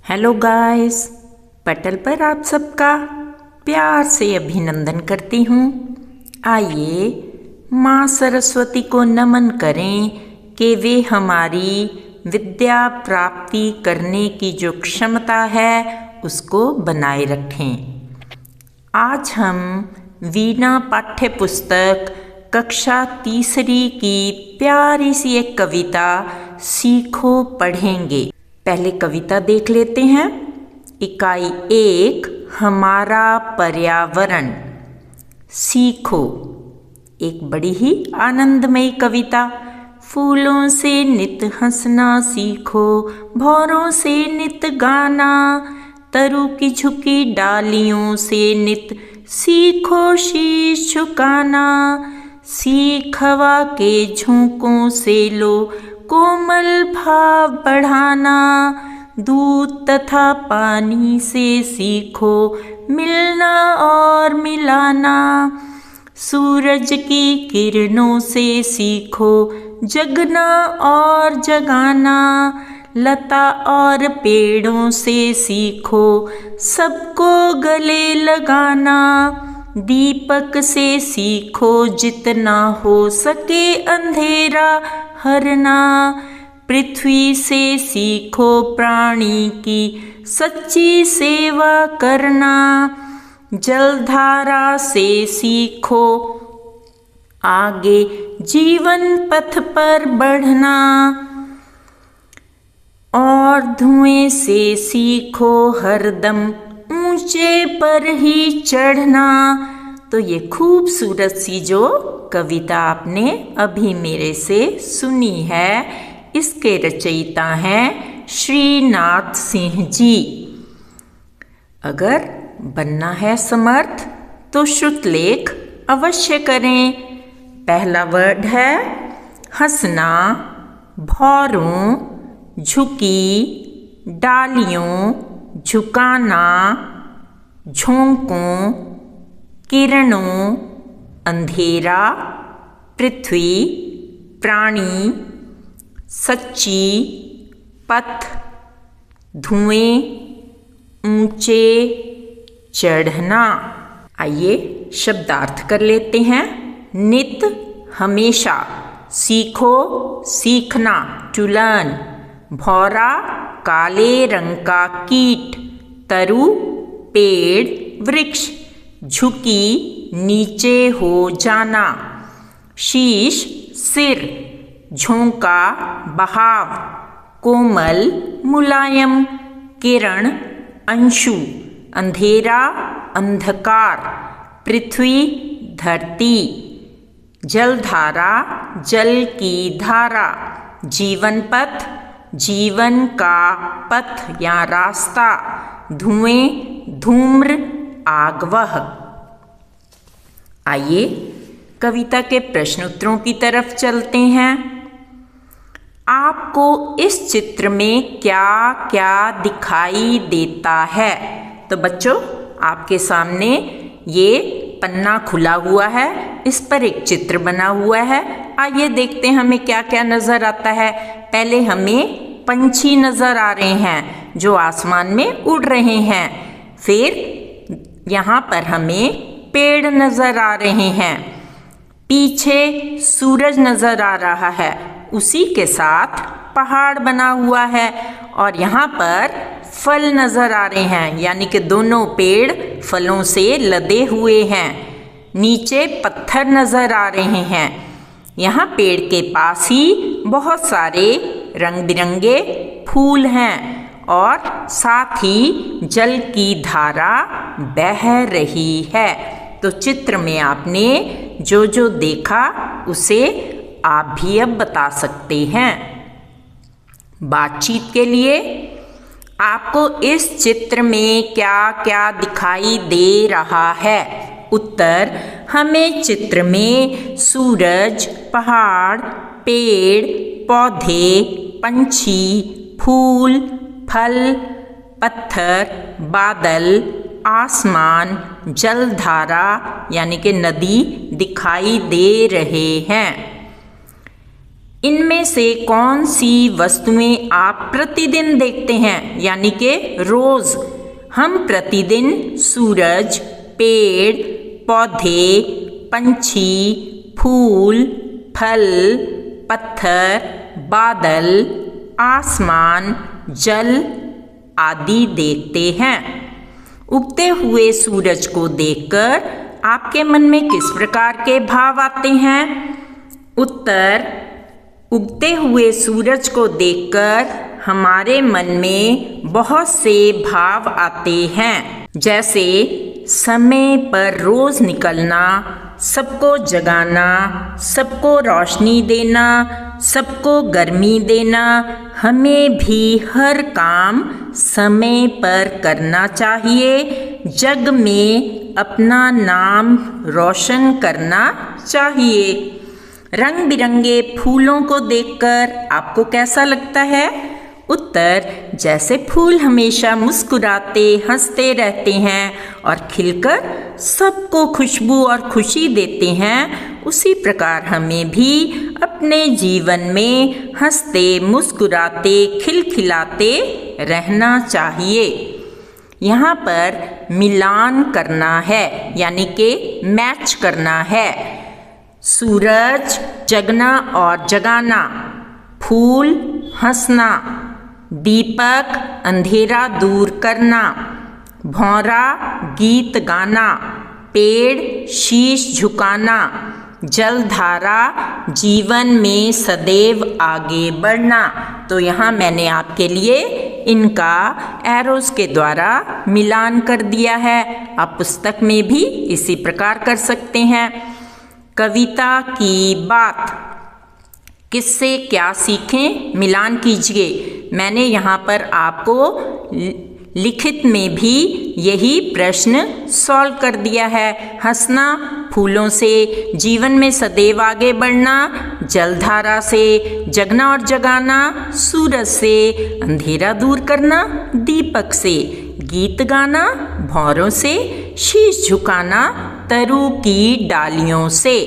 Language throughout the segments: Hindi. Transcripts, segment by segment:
हेलो गाइस, पटल पर आप सबका प्यार से अभिनंदन करती हूँ। आइए माँ सरस्वती को नमन करें कि वे हमारी विद्या प्राप्ति करने की जो क्षमता है उसको बनाए रखें। आज हम वीणा पाठ्य पुस्तक कक्षा तीसरी की प्यारी सी एक कविता सीखो पढ़ेंगे। पहले कविता देख लेते हैं। इकाई 1, हमारा पर्यावरण। सीखो। एक बड़ी ही आनंदमयी कविता। फूलों से नित हंसना सीखो, भौरों से नित गाना, तरु की झुकी डालियों से नित सीखो शीश झुकाना। सीख हवा के झोंकों से लो कोमल भाव बढ़ाना, दूध तथा पानी से सीखो मिलना और मिलाना। सूरज की किरणों से सीखो जगना और जगाना, लता और पेड़ों से सीखो सबको गले लगाना। दीपक से सीखो जितना हो सके अंधेरा हरना, पृथ्वी से सीखो प्राणी की सच्ची सेवा करना। जलधारा से सीखो आगे जीवन पथ पर बढ़ना, और धुएं से सीखो हरदम ऊंचे पर ही चढ़ना। तो ये खूबसूरत सी जो कविता आपने अभी मेरे से सुनी है, इसके रचयिता हैं श्रीनाथ सिंह जी। अगर बनना है समर्थ तो श्रुतलेख अवश्य करें। पहला वर्ड है हंसना, भौरों, झुकी डालियों, झुकाना, झोंकों, किरणों, अंधेरा, पृथ्वी, प्राणी, सच्ची, पथ, धुएं, ऊंचे, चढ़ना। आइए शब्दार्थ कर लेते हैं। नित हमेशा, सीखो सीखना टू लर्न। भौरा काले रंग का कीट, तरु पेड़ वृक्ष, झुकी नीचे हो जाना, शीश सिर, झोंका बहाव, कोमल मुलायम, किरण अंशु, अंधेरा अंधकार, पृथ्वी धरती, जलधारा जल की धारा, जीवन पथ जीवन का पथ या रास्ता, धुएं धूम्र आगवह। आइए कविता के प्रश्नोत्तरों की तरफ चलते हैं। आपको इस चित्र में क्या क्या दिखाई देता है? तो बच्चों, आपके सामने ये पन्ना खुला हुआ है, इस पर एक चित्र बना हुआ है। आइए देखते हैं हमें क्या क्या नजर आता है। पहले हमें पंछी नजर आ रहे हैं जो आसमान में उड़ रहे हैं। फिर यहाँ पर हमें पेड़ नजर आ रहे हैं, पीछे सूरज नजर आ रहा है, उसी के साथ पहाड़ बना हुआ है, और यहाँ पर फल नजर आ रहे हैं, यानी कि दोनों पेड़ फलों से लदे हुए हैं। नीचे पत्थर नजर आ रहे हैं। यहाँ पेड़ के पास ही बहुत सारे रंग बिरंगे फूल हैं, और साथ ही जल की धारा बह रही है। तो चित्र में आपने जो जो देखा उसे आप भी अब बता सकते हैं। बातचीत के लिए आपको इस चित्र में क्या क्या दिखाई दे रहा है? उत्तर, हमें चित्र में सूरज, पहाड़, पेड़, पौधे, पंछी, फूल, फल, पत्थर, बादल, आसमान, जलधारा यानी कि नदी दिखाई दे रहे हैं। इनमें से कौन सी वस्तुएं आप प्रतिदिन देखते हैं, यानी कि रोज। हम प्रतिदिन सूरज, पेड़, पौधे, पंछी, फूल, फल, पत्थर, बादल, आसमान, जल आदि देखते हैं। उगते हुए सूरज को देखकर आपके मन में किस प्रकार के भाव आते हैं? उत्तर, उगते हुए सूरज को देखकर हमारे मन में बहुत से भाव आते हैं, जैसे समय पर रोज निकलना, सबको जगाना, सबको रोशनी देना, सबको गर्मी देना, हमें भी हर काम समय पर करना चाहिए, जग में अपना नाम रोशन करना चाहिए। रंग बिरंगे फूलों को देखकर आपको कैसा लगता है? उत्तर, जैसे फूल हमेशा मुस्कुराते हंसते रहते हैं और खिलकर सबको खुशबू और खुशी देते हैं, उसी प्रकार हमें भी अपने जीवन में हंसते मुस्कुराते खिलखिलाते रहना चाहिए। यहाँ पर मिलान करना है, यानी कि मैच करना है। सूरज जगना और जगाना, फूल हंसना, दीपक अंधेरा दूर करना, भौरा गीत गाना, पेड़ शीश झुकाना, जलधारा जीवन में सदैव आगे बढ़ना। तो यहाँ मैंने आपके लिए इनका एरोस के द्वारा मिलान कर दिया है। आप पुस्तक में भी इसी प्रकार कर सकते हैं। कविता की बात, किससे क्या सीखें, मिलान कीजिए। मैंने यहाँ पर आपको लिखित में भी यही प्रश्न सॉल्व कर दिया है। हंसना फूलों से, जीवन में सदैव आगे बढ़ना जलधारा से, जगना और जगाना सूरज से, अंधेरा दूर करना दीपक से, गीत गाना भौरों से, शीश झुकाना तरु की डालियों से।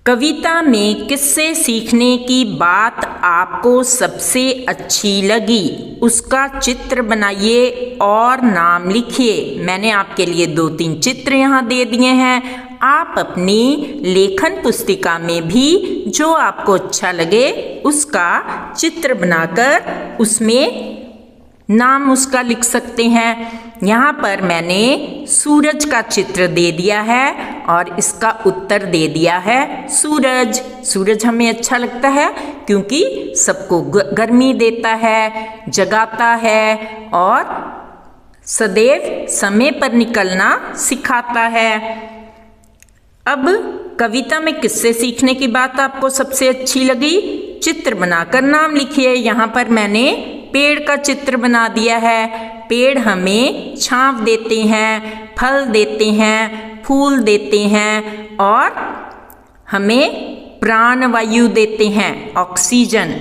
कविता में किससे सीखने की बात आपको सबसे अच्छी लगी, उसका चित्र बनाइए और नाम लिखिए। मैंने आपके लिए 2-3 चित्र यहाँ दे दिए हैं। आप अपनी लेखन पुस्तिका में भी जो आपको अच्छा लगे उसका चित्र बनाकर उसमें नाम उसका लिख सकते हैं। यहाँ पर मैंने सूरज का चित्र दे दिया है और इसका उत्तर दे दिया है सूरज। सूरज हमें अच्छा लगता है क्योंकि सबको गर्मी देता है, जगाता है और सदैव समय पर निकलना सिखाता है। अब कविता में किससे सीखने की बात आपको सबसे अच्छी लगी, चित्र बनाकर नाम लिखिए। यहाँ पर मैंने पेड़ का चित्र बना दिया है। पेड़ हमें छांव देते हैं, फल देते हैं, फूल देते हैं और हमें प्राणवायु देते हैं, ऑक्सीजन।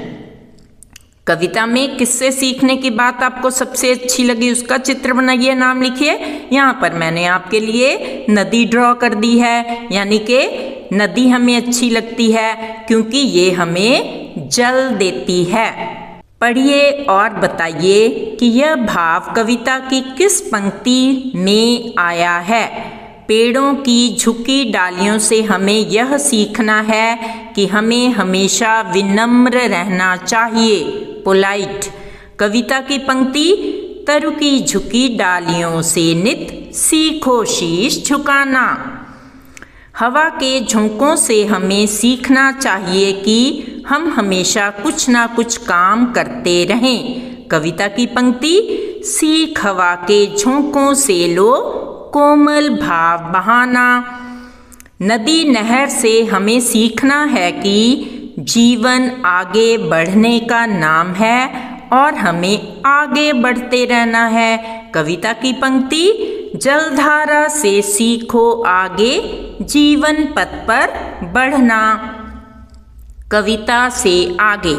कविता में किससे सीखने की बात आपको सबसे अच्छी लगी उसका चित्र बनाइए, नाम लिखिए। यहाँ पर मैंने आपके लिए नदी ड्रॉ कर दी है, यानी कि नदी हमें अच्छी लगती है क्योंकि ये हमें जल देती है। पढ़िए और बताइए कि यह भाव कविता की किस पंक्ति में आया है। पेड़ों की झुकी डालियों से हमें यह सीखना है कि हमें हमेशा विनम्र रहना चाहिए, पोलाइट। कविता की पंक्ति, तरु की झुकी डालियों से नित सीखो शीश झुकाना। हवा के झोंकों से हमें सीखना चाहिए कि हम हमेशा कुछ ना कुछ काम करते रहें। कविता की पंक्ति, सीख हवा के झोंकों से लो कोमल भाव बहाना। नदी नहर से हमें सीखना है कि जीवन आगे बढ़ने का नाम है और हमें आगे बढ़ते रहना है। कविता की पंक्ति, जलधारा से सीखो आगे जीवन पथ पर बढ़ना। कविता से आगे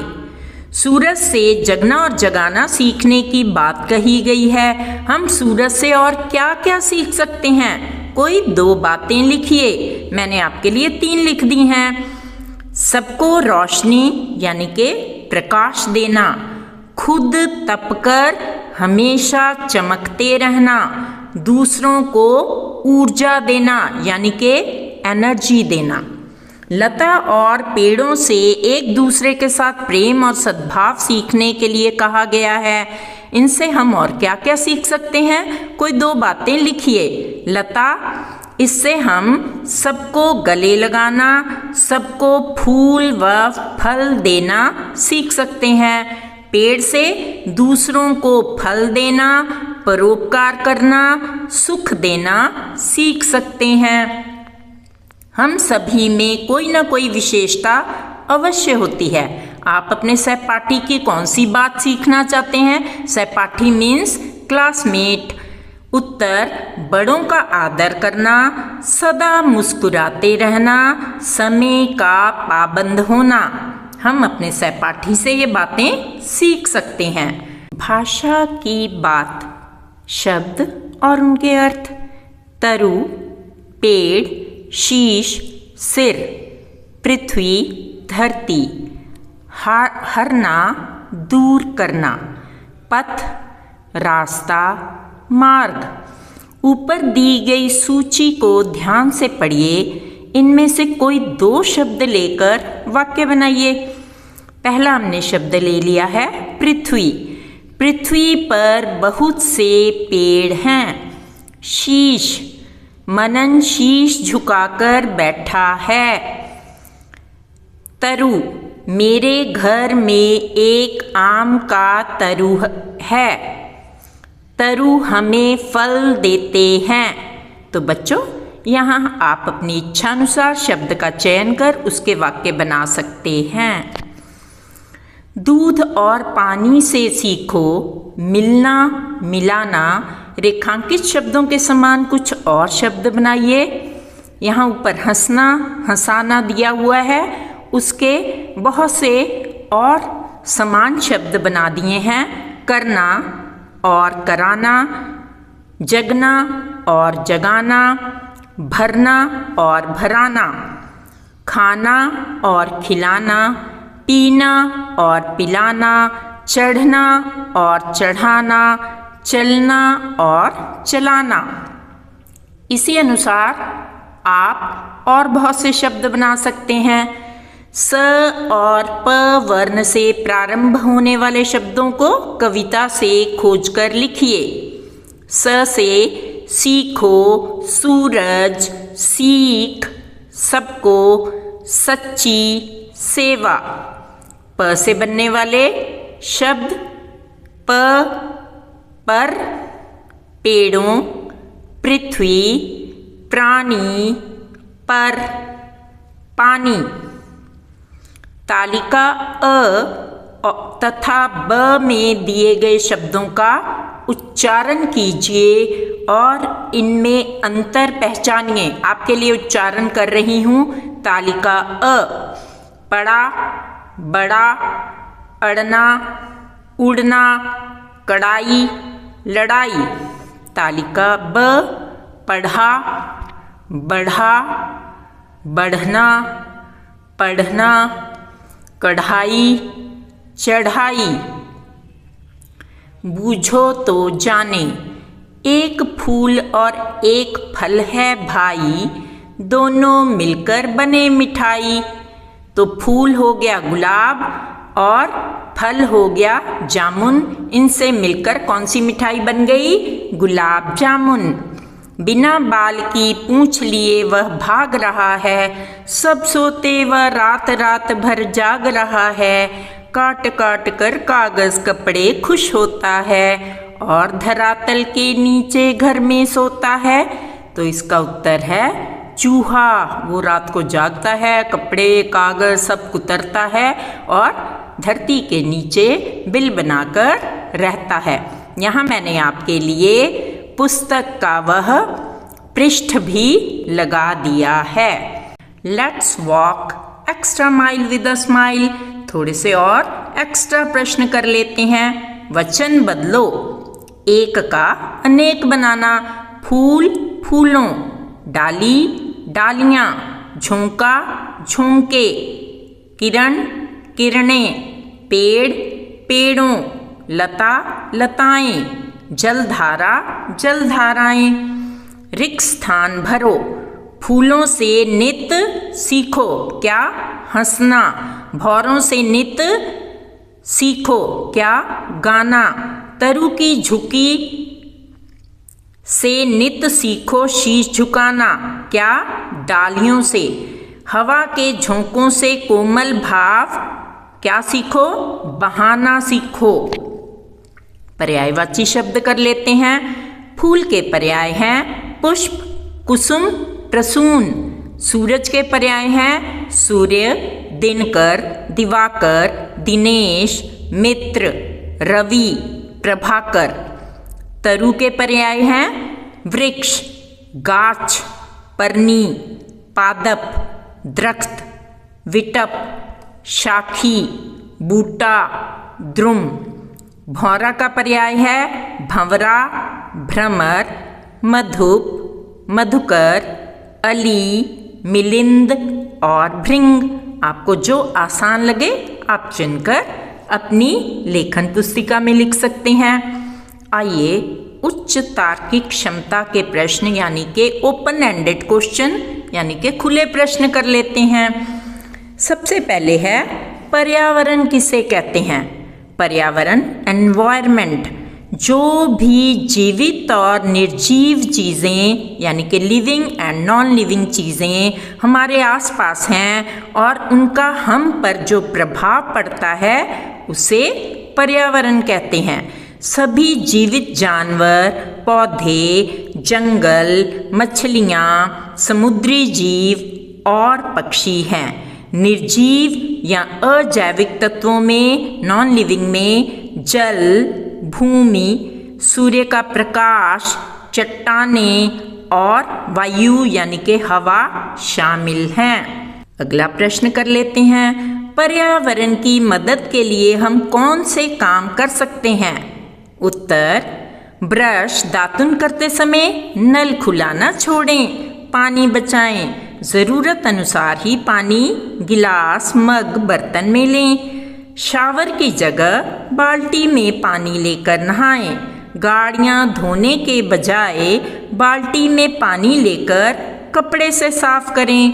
सूरज से जगना और जगाना सीखने की बात कही गई है। हम सूरज से और क्या क्या सीख सकते हैं, कोई 2 बातें लिखिए। मैंने आपके लिए 3 लिख दी हैं। सबको रोशनी यानी कि प्रकाश देना, खुद तपकर हमेशा चमकते रहना, दूसरों को ऊर्जा देना यानी कि एनर्जी देना। लता और पेड़ों से एक दूसरे के साथ प्रेम और सद्भाव सीखने के लिए कहा गया है। इनसे हम और क्या क्या सीख सकते हैं? कोई 2 बातें लिखिए। लता, इससे हम सबको गले लगाना, सबको फूल व फल देना सीख सकते हैं। पेड़ से दूसरों को फल देना, परोपकार करना, सुख देना सीख सकते हैं। हम सभी में कोई ना कोई विशेषता अवश्य होती है। आप अपने सहपाठी की कौन सी बात सीखना चाहते हैं? सहपाठी मीन्स क्लासमेट। उत्तर, बड़ों का आदर करना, सदा मुस्कुराते रहना, समय का पाबंद होना। हम अपने सहपाठी से ये बातें सीख सकते हैं। भाषा की बात, शब्द और उनके अर्थ। तरु, पेड़, शीश, सिर, पृथ्वी, धरती। हरना, दूर करना। पथ, रास्ता, मार्ग। ऊपर दी गई सूची को ध्यान से पढ़िए। इनमें से कोई 2 शब्द लेकर वाक्य बनाइए। पहला हमने शब्द ले लिया है पृथ्वी। पृथ्वी पर बहुत से पेड़ हैं। शीश, मनन शीश झुकाकर बैठा है। तरु, मेरे घर में एक आम का तरु है। तरु हमें फल देते हैं। तो बच्चों, यहाँ आप अपनी इच्छा अनुसार शब्द का चयन कर उसके वाक्य बना सकते हैं। दूध और पानी से सीखो, मिलना, मिलाना। रेखांकित शब्दों के समान कुछ और शब्द बनाइए। यहाँ ऊपर हंसना, हंसाना दिया हुआ है, उसके बहुत से और समान शब्द बना दिए हैं। करना और कराना, जगना और जगाना, भरना और भराना, खाना और खिलाना, पीना और पिलाना, चढ़ना और चढ़ाना, चलना और चलाना। इसी अनुसार आप और बहुत से शब्द बना सकते हैं। स और प वर्ण से प्रारंभ होने वाले शब्दों को कविता से खोजकर लिखिए। स से सीखो, सूरज, सीख, सबको, सच्ची, सेवा। प से बनने वाले शब्द प, पर, पेड़ों, पृथ्वी, प्राणी, पर, पानी। तालिका अ तथा ब में दिए गए शब्दों का उच्चारण कीजिए और इनमें अंतर पहचानिए। आपके लिए उच्चारण कर रही हूँ। तालिका अ, पड़ा, बड़ा, अड़ना, उड़ना, कड़ाई, लड़ाई। तालिका ब, पढ़ा, बढ़ा, बढ़ना, पढ़ना, कढ़ाई, चढ़ाई। बूझो तो जाने, एक फूल और एक फल है भाई, दोनों मिलकर बने मिठाई। तो फूल हो गया गुलाब और फल हो गया जामुन। इनसे मिलकर कौन सी मिठाई बन गई? गुलाब जामुन। बिना बाल की पूंछ लिए वह भाग रहा है, सब सोते वह रात रात भर जाग रहा है। काट काट कर कागज कपड़े खुश होता है और धरातल के नीचे घर में सोता है। तो इसका उत्तर है चूहा। वो रात को जागता है, कपड़े कागज सब कुतरता है और धरती के नीचे बिल बनाकर रहता है। यहाँ मैंने आपके लिए पुस्तक का वह पृष्ठ भी लगा दिया है। Let's walk extra mile with a smile. थोड़े से और एक्स्ट्रा प्रश्न कर लेते हैं। वचन बदलो। एक का अनेक बनाना। फूल, फूलों। डाली, डालियाँ। झोंका, झोंके। किरण किरणें, पेड़ पेड़ों, लता लताएं, जलधारा जलधाराएं। रिक्त स्थान भरो, फूलों से नित सीखो, क्या? हंसना। भौरों से नित सीखो, क्या? गाना। तरु की झुकी से नित सीखो शीश झुकाना, क्या? डालियों से। हवा के झोंकों से कोमल भाव क्या सीखो? बहाना सीखो। पर्यायवाची शब्द कर लेते हैं। फूल के पर्याय हैं पुष्प, कुसुम, प्रसून। सूरज के पर्याय हैं सूर्य, दिनकर, दिवाकर, दिनेश, मित्र, रवि, प्रभाकर। तरु के पर्याय हैं वृक्ष, गाछ, परनी, पादप, दरख्त, विटप, शाखी, बूटा, द्रुम। भौरा का पर्याय है भंवरा, भ्रमर, मधुप, मधुकर, अली, मिलिंद और भृंग। आपको जो आसान लगे आप चुनकर अपनी लेखन पुस्तिका में लिख सकते हैं। आइए उच्च तार्किक क्षमता के प्रश्न यानी कि ओपन एंडेड क्वेश्चन यानी कि खुले प्रश्न कर लेते हैं। सबसे पहले है पर्यावरण किसे कहते हैं? पर्यावरण एनवायरनमेंट, जो भी जीवित और निर्जीव चीज़ें यानी कि लिविंग एंड नॉन लिविंग चीज़ें हमारे आसपास हैं और उनका हम पर जो प्रभाव पड़ता है उसे पर्यावरण कहते हैं। सभी जीवित जानवर, पौधे, जंगल, मछलियाँ, समुद्री जीव और पक्षी हैं। निर्जीव या अजैविक तत्वों में, नॉन लिविंग में जल, भूमि, सूर्य का प्रकाश, चट्टानें और वायु यानी कि हवा शामिल हैं। अगला प्रश्न कर लेते हैं। पर्यावरण की मदद के लिए हम कौन से काम कर सकते हैं? उत्तर, ब्रश दातुन करते समय नल खुला न छोड़ें, पानी बचाएं, ज़रूरत अनुसार ही पानी गिलास, मग, बर्तन में लें। शावर की जगह बाल्टी में पानी लेकर नहाएं। गाड़ियाँ धोने के बजाय बाल्टी में पानी लेकर कपड़े से साफ करें।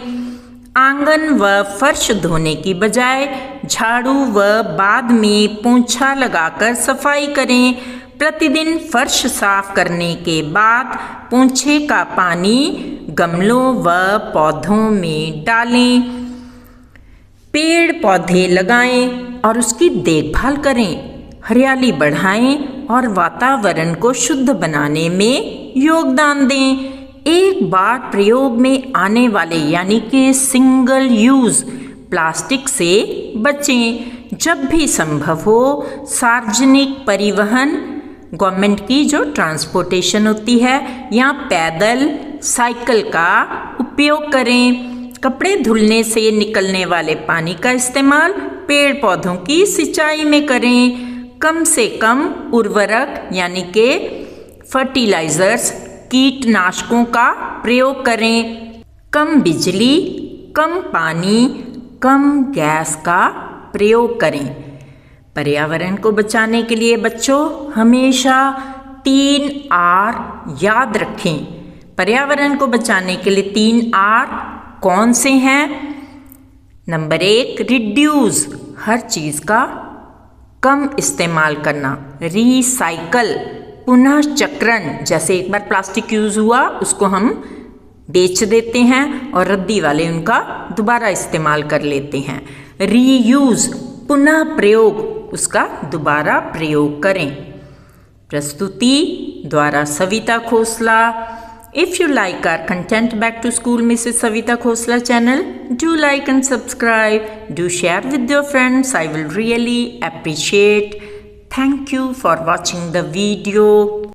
आंगन व फर्श धोने की बजाय झाड़ू व बाद में पोंछा लगाकर सफाई करें। प्रतिदिन फर्श साफ करने के बाद पोंछे का पानी गमलों व पौधों में डालें। पेड़ पौधे लगाएं और उसकी देखभाल करें। हरियाली बढ़ाएं और वातावरण को शुद्ध बनाने में योगदान दें। एक बार प्रयोग में आने वाले यानी कि सिंगल यूज प्लास्टिक से बचें। जब भी संभव हो सार्वजनिक परिवहन, गवर्नमेंट की जो ट्रांसपोर्टेशन होती है या पैदल, साइकिल का उपयोग करें। कपड़े धुलने से निकलने वाले पानी का इस्तेमाल पेड़ पौधों की सिंचाई में करें। कम से कम उर्वरक यानी कि फर्टिलाइजर्स, कीटनाशकों का प्रयोग करें। कम बिजली, कम पानी, कम गैस का प्रयोग करें। पर्यावरण को बचाने के लिए बच्चों हमेशा 3 R याद रखें। पर्यावरण को बचाने के लिए 3 R कौन से हैं? नंबर 1, रिड्यूस, हर चीज़ का कम इस्तेमाल करना। रिसाइकल, पुनः चक्रण, जैसे एक बार प्लास्टिक यूज़ हुआ उसको हम बेच देते हैं और रद्दी वाले उनका दोबारा इस्तेमाल कर लेते हैं। रीयूज, पुनः प्रयोग, उसका दोबारा प्रयोग करें। प्रस्तुति द्वारा Savita Khosla. If you like our content Back to School Mrs. Savita Khosla channel, do like and subscribe. Do share with your friends. I will really appreciate. Thank you for watching the video.